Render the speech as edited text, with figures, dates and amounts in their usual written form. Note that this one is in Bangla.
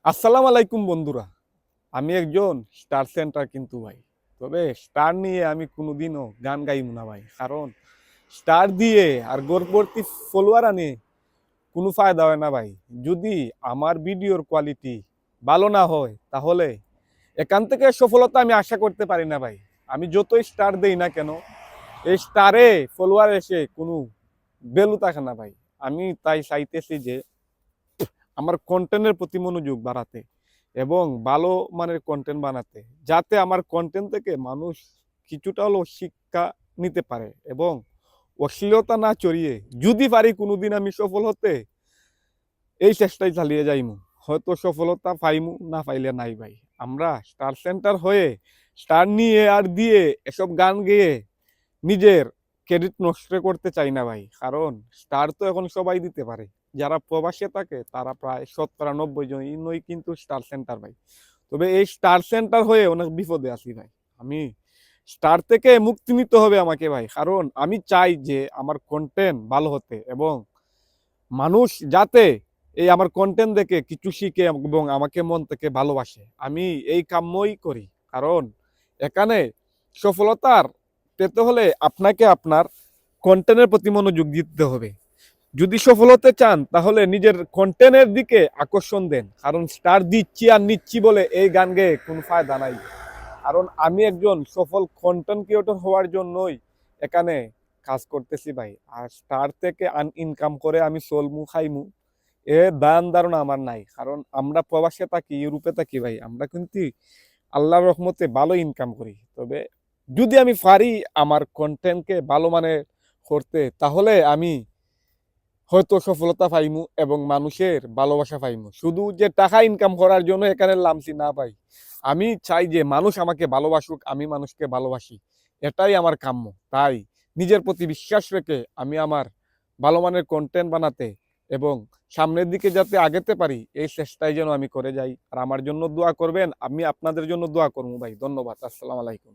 আসসালামু আলাইকুম বন্ধুরা। আমি একজন স্টার সেন্টার কিন্তু ভাই। তবে স্টার নিয়ে আমি কোনোদিনও গান গাইব না ভাই। কারণ স্টার দিয়ে আর গড়পড়তি ফলোয়ার আনে কোনো ফায়দা হয় না ভাই। যদি আমার ভিডিওর কোয়ালিটি ভালো না হয় তাহলে এখান থেকে সফলতা আমি আশা করতে পারি না ভাই। আমি যতই স্টার দেই না কেন, এই স্টারে ফলোয়ার এসে কোনো ভ্যালু থাকে না ভাই। আমি তাই চাইতেছি যে আমার কন্টেন্টের প্রতি মনোযোগ বাড়াতে এবং ভালো মানের কন্টেন্ট বানাতে, যাতে আমার কন্টেন্ট থেকে মানুষ কিছুটা হলেও শিক্ষা নিতে পারে এবং অশ্লীলতা না চড়িয়ে যদি পারি কোনোদিন আমি সফল হতে, এই চেষ্টাই চালিয়ে যাইমু। হয়তো সফলতা পাইমু, না পাইলে নাই ভাই। আমরা স্টার সেন্টার হয়ে স্টার নিয়ে আর দিয়ে এসব গান গেয়ে নিজের ক্রেডিট নষ্ট করতে চাই না ভাই। কারণ স্টার তো এখন সবাই দিতে পারে। যারা প্রবাসে থাকে তারা প্রায় ৯০% কিন্তু স্টার সেন্টার ভাই। তবে এই স্টার সেন্টার হয়ে অনেক বিপদে আছি ভাই। আমি স্টার থেকে মুক্তি নিতে হবে আমাকে ভাই। কারণ আমি চাই যে আমার কন্টেন্ট ভালো হতে এবং মানুষ যাতে এই আমার কন্টেন্ট দেখে কিছু শিখে এবং আমাকে মন থেকে ভালোবাসে। আমি এই কাম্যই করি। কারণ এখানে সফলতার পেতে হলে আপনাকে আপনার কন্টেন্টের প্রতি মনোযোগ দিতে হবে। যদি সফল হতে চান তাহলে নিজের কন্টেন্টের দিকে আকর্ষণ দেন। কারণ স্টার দিচ্ছি আর নিচ্ছি বলে এই গান গেয়ে কোনো ফায়দা নাই। কারণ আমি একজন সফল কন্টেন্ট ক্রিয়েটর হওয়ার জন্যই এখানে কাজ করতেছি ভাই। আর স্টার থেকে ইনকাম করে আমি চলমু খাইমু এ দান ধারণা আমার নাই। কারণ আমরা প্রবাসে থাকি, ইউরোপে থাকি ভাই। আমরা কিন্তু আল্লাহর রহমতে ভালো ইনকাম করি। তবে যদি আমি পারি আমার কন্টেন্টকে ভালো মানের করতে, তাহলে আমি হয়তো সফলতা পাইমু এবং মানুষের ভালোবাসা পাইমু। শুধু যে টাকা ইনকাম করার জন্য এখানে লামছি না ভাই। আমি চাই যে মানুষ আমাকে ভালোবাসুক, আমি মানুষকে ভালোবাসি। এটাই আমার কাম্য। তাই নিজের প্রতি বিশ্বাস রেখে আমি আমার ভালো মানের কন্টেন্ট বানাতে এবং সামনের দিকে যাতে আগাতে পারি, এই চেষ্টাই যেন আমি করে যাই। আর আমার জন্য দোয়া করবেন, আমি আপনাদের জন্য দোয়া করবো ভাই। ধন্যবাদ। আসসালামু আলাইকুম।